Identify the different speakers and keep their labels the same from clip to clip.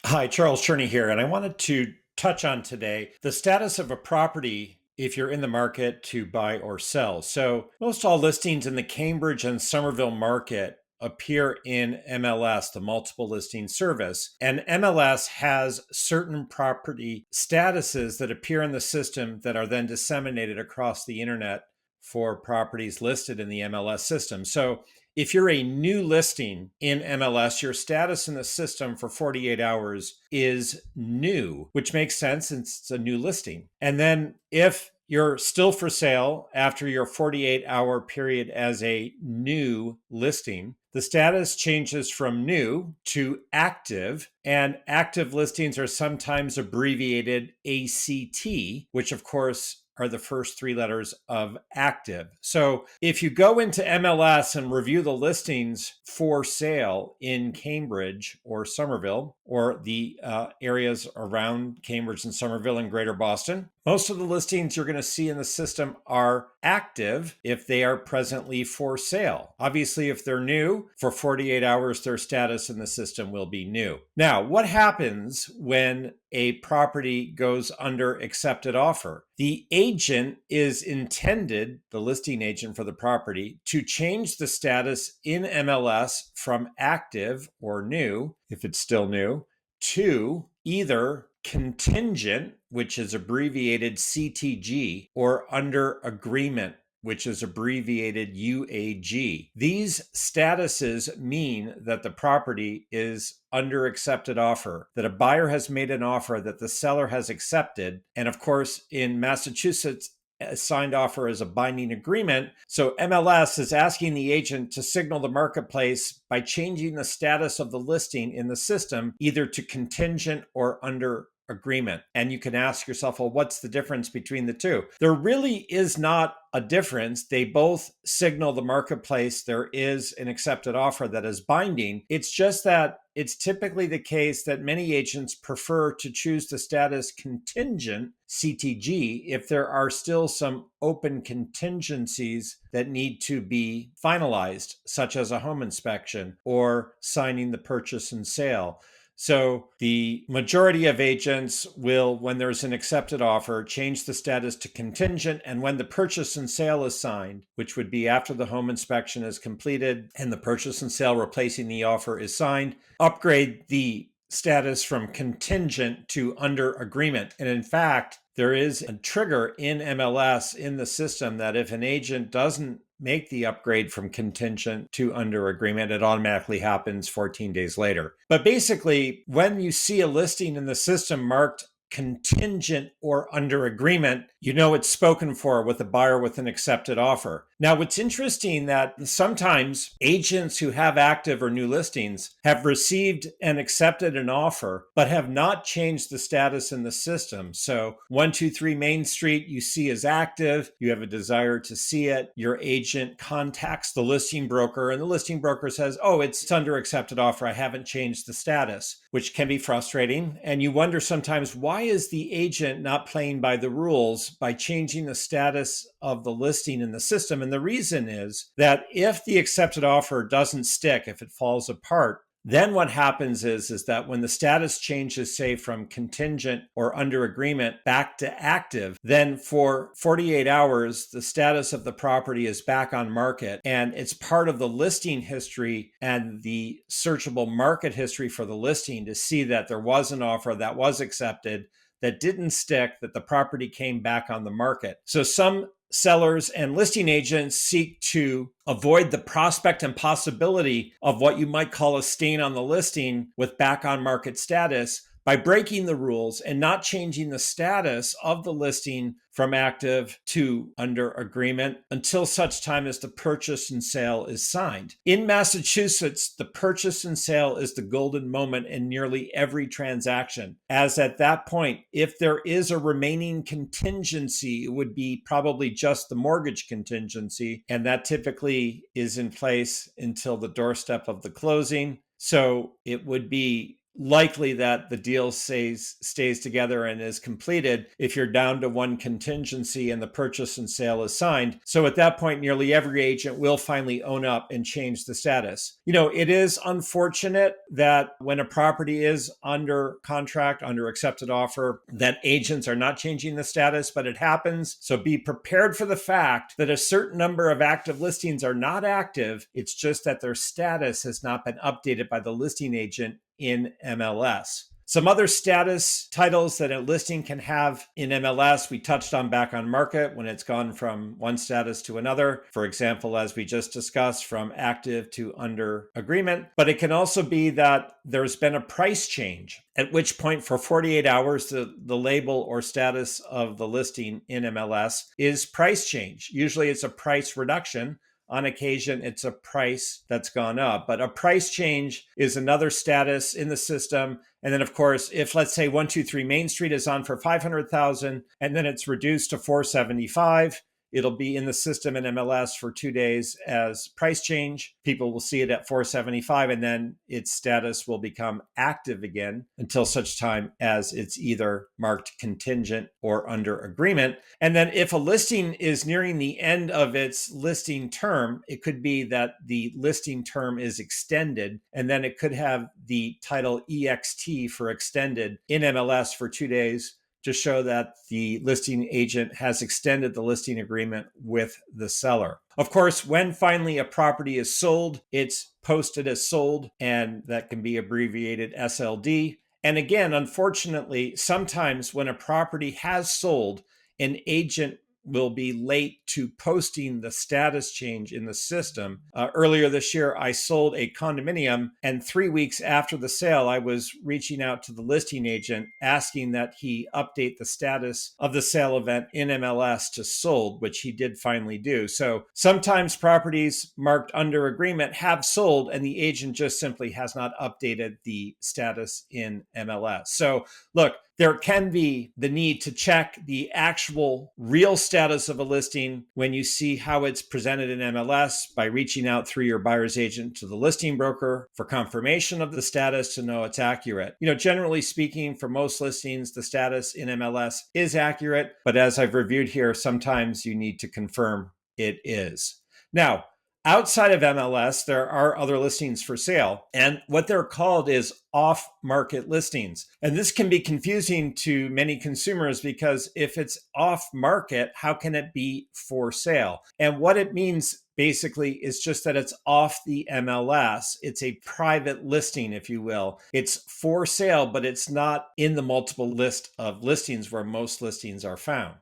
Speaker 1: Hi, Charles Cherney here, and I wanted to touch on today the status of a property if you're in the market to buy or sell. So, most all listings in the Cambridge and Somerville market appear in MLS, the multiple listing service. And MLS has certain property statuses that appear in the system that are then disseminated across the internet for properties listed in the MLS system. So, if you're a new listing in MLS, your status in the system for 48 hours is new, which makes sense since it's a new listing. And then if you're still for sale after your 48-hour period as a new listing, the status changes from new to active, and active listings are sometimes abbreviated ACT, which of course are the first three letters of active. So if you go into MLS and review the listings for sale in Cambridge or Somerville or the areas around Cambridge and Somerville and Greater Boston, most of the listings you're going to see in the system are active if they are presently for sale. Obviously, if they're new, for 48 hours, their status in the system will be new. Now, what happens when a property goes under accepted offer? The agent is intended, the listing agent for the property, to change the status in MLS from active or new, if it's still new, to either contingent, which is abbreviated CTG, or under agreement, which is abbreviated UAG. These statuses mean that the property is under accepted offer, that a buyer has made an offer that the seller has accepted. And of course, in Massachusetts, a signed offer is a binding agreement. So MLS is asking the agent to signal the marketplace by changing the status of the listing in the system, either to contingent or under agreement. And you can ask yourself, well, what's the difference between the two? There really is not a difference. They both signal the marketplace there is an accepted offer that is binding. It's just that it's typically the case that many agents prefer to choose the status contingent, CTG, if there are still some open contingencies that need to be finalized, such as a home inspection or signing the purchase and sale. So the majority of agents will, when there's an accepted offer, change the status to contingent. And when the purchase and sale is signed, which would be after the home inspection is completed and the purchase and sale replacing the offer is signed, upgrade the status from contingent to under agreement. And in fact, there is a trigger in MLS in the system that if an agent doesn't make the upgrade from contingent to under agreement, it automatically happens 14 days later. But basically, when you see a listing in the system marked contingent or under agreement, you know it's spoken for with a buyer with an accepted offer. Now, what's interesting that sometimes agents who have active or new listings have received and accepted an offer, but have not changed the status in the system. So 123 Main Street, you see is active. You have a desire to see it. Your agent contacts the listing broker and the listing broker says, oh, it's under accepted offer. I haven't changed the status, which can be frustrating. And you wonder sometimes, why is the agent not playing by the rules by changing the status of the listing in the system? And the reason is that if the accepted offer doesn't stick, if it falls apart, then what happens is that when the status changes, say, from contingent or under agreement back to active, then for 48 hours, the status of the property is back on market. And it's part of the listing history and the searchable market history for the listing to see that there was an offer that was accepted, that didn't stick, that the property came back on the market. So some sellers and listing agents seek to avoid the prospect and possibility of what you might call a stain on the listing with back on market status by breaking the rules and not changing the status of the listing from active to under agreement until such time as the purchase and sale is signed. In Massachusetts, the purchase and sale is the golden moment in nearly every transaction, as at that point, if there is a remaining contingency, it would be probably just the mortgage contingency, and that typically is in place until the doorstep of the closing. So it would be likely that the deal stays together and is completed if you're down to one contingency and the purchase and sale is signed. So at that point, nearly every agent will finally own up and change the status. It is unfortunate that when a property is under contract, under accepted offer, that agents are not changing the status, but it happens. So be prepared for the fact that a certain number of active listings are not active. It's just that their status has not been updated by the listing agent in MLS. Some other status titles that a listing can have in MLS, we touched on back on market when it's gone from one status to another. For example, as we just discussed, from active to under agreement. But it can also be that there's been a price change, at which point for 48 hours, the label or status of the listing in MLS is price change. Usually it's a price reduction. On occasion, it's a price that's gone up. But a price change is another status in the system. And then, of course, if let's say 123 Main Street is on for 500,000 and then it's reduced to 475, it'll be in the system in MLS for 2 days as price change. People will see it at 475, and then its status will become active again until such time as it's either marked contingent or under agreement. And then if a listing is nearing the end of its listing term, it could be that the listing term is extended, and then it could have the title EXT for extended in MLS for 2 days to show that the listing agent has extended the listing agreement with the seller. Of course, when finally a property is sold, it's posted as sold, and that can be abbreviated SLD. And again, unfortunately, sometimes when a property has sold, an agent will be late to posting the status change in the system. Earlier this year, I sold a condominium, and 3 weeks after the sale, I was reaching out to the listing agent asking that he update the status of the sale event in MLS to sold, which he did finally do. So sometimes properties marked under agreement have sold, and the agent just simply has not updated the status in MLS. So look, there can be the need to check the actual real status of a listing when you see how it's presented in MLS by reaching out through your buyer's agent to the listing broker for confirmation of the status to know it's accurate. Generally speaking, for most listings, the status in MLS is accurate, but as I've reviewed here, sometimes you need to confirm it is. Now, outside of MLS, there are other listings for sale, and what they're called is off-market listings. And this can be confusing to many consumers because if it's off-market, how can it be for sale? And what it means basically is just that it's off the MLS. It's a private listing, if you will. It's for sale, but it's not in the multiple list of listings where most listings are found.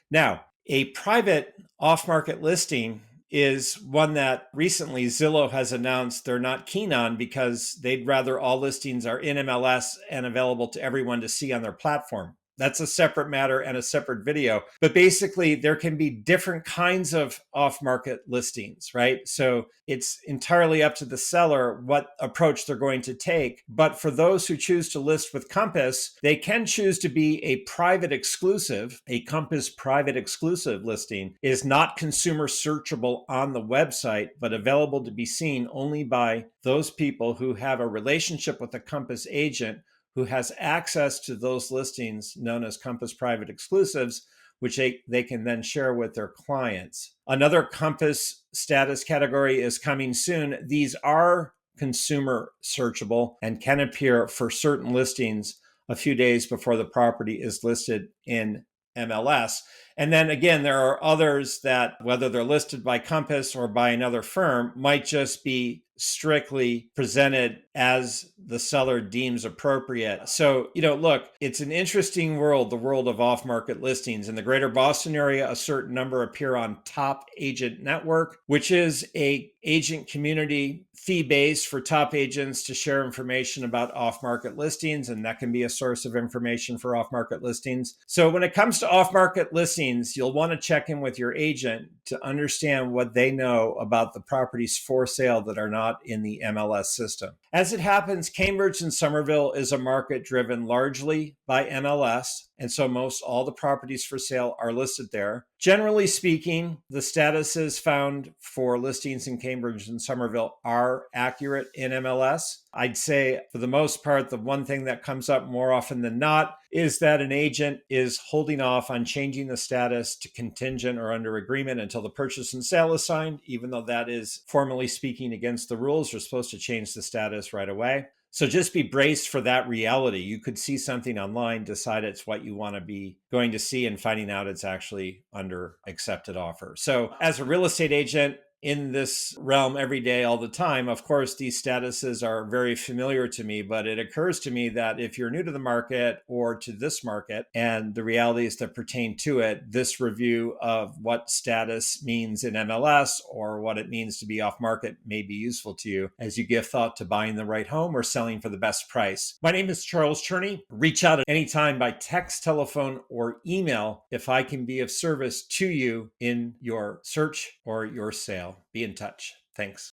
Speaker 1: Now, a private off-market listing is one that recently Zillow has announced they're not keen on because they'd rather all listings are in MLS and available to everyone to see on their platform. That's a separate matter and a separate video. But basically, there can be different kinds of off-market listings, right? So it's entirely up to the seller what approach they're going to take. But for those who choose to list with Compass, they can choose to be a private exclusive. A Compass private exclusive listing is not consumer searchable on the website, but available to be seen only by those people who have a relationship with a Compass agent who has access to those listings known as Compass Private Exclusives, which they can then share with their clients. Another Compass status category is coming soon. These are consumer searchable and can appear for certain listings a few days before the property is listed in MLS. And then again, there are others that, whether they're listed by Compass or by another firm, might just be strictly presented as the seller deems appropriate. So, look, it's an interesting world, the world of off-market listings. In the greater Boston area, a certain number appear on Top Agent Network, which is a agent community fee-based for top agents to share information about off-market listings, and that can be a source of information for off-market listings. So when it comes to off-market listings, you'll want to check in with your agent to understand what they know about the properties for sale that are not in the MLS system. As it happens, Cambridge and Somerville is a market driven largely by MLS, and so most all the properties for sale are listed there. Generally speaking, the statuses found for listings in Cambridge and Somerville are accurate in MLS. I'd say for the most part, the one thing that comes up more often than not is that an agent is holding off on changing the status to contingent or under agreement until the purchase and sale is signed, even though that is formally speaking against the rules. You're supposed to change the status right away. So just be braced for that reality. You could see something online, decide it's what you want to be going to see, and finding out it's actually under accepted offer. So as a real estate agent in this realm every day, all the time, of course, these statuses are very familiar to me, but it occurs to me that if you're new to the market or to this market and the realities that pertain to it, this review of what status means in MLS or what it means to be off market may be useful to you as you give thought to buying the right home or selling for the best price. My name is Charles Cherney. Reach out at any time by text, telephone, or email if I can be of service to you in your search or your sale. Be in touch. Thanks.